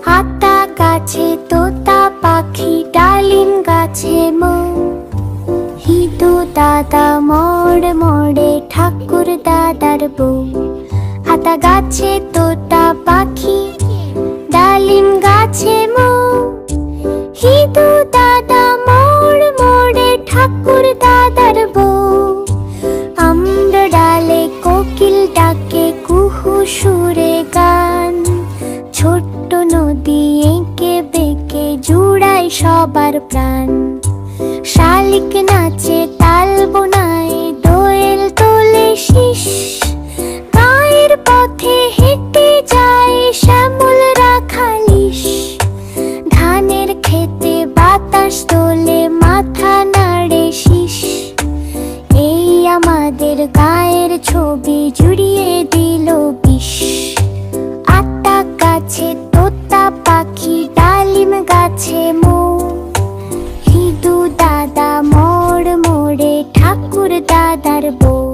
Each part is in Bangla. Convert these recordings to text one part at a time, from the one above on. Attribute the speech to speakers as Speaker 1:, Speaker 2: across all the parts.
Speaker 1: আতা গাছে তোতা পাখি, ডালিম গাছে মৌ, হিদু দাদা মোড় মোড়ে ঠাকুর দাদার বউ। আতা গাছে তোতা পাখি, ডালিম গাছে মৌ, হিদু দাদা মোড় মোড়ে ঠাকুর দাদার বউ। আম্র ডালে কোকিল ডাকে কুহু সুরে গান, ছোট্ট নদী এঁকে বেঁকে জুড়ায় সবার প্রাণ। শালিক নাচে তাল বোনায়, দোয়েল তোলে শীষ, গায়ের পথে হেঁটে যায় শ্যামল রাখালিশ। ধানের খেতে বাতাস তোলে, মাথা নাড়ে শীষ, এই আমাদের গায়ের ছবি জুড়িয়ে দিল বিষ। আতা গাছে তোতা পাখি, ডালিম গাছে মৌ, হিদু দাদা মোড় মোড়ে ঠাকুর দাদার বউ।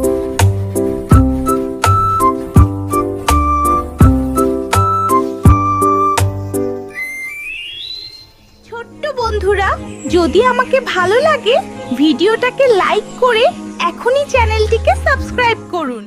Speaker 2: ছোট্ট বন্ধুরা, যদি আমাকে ভালো লাগে ভিডিওটাকে লাইক করে এখনই চ্যানেলটিকে সাবস্ক্রাইব করুন।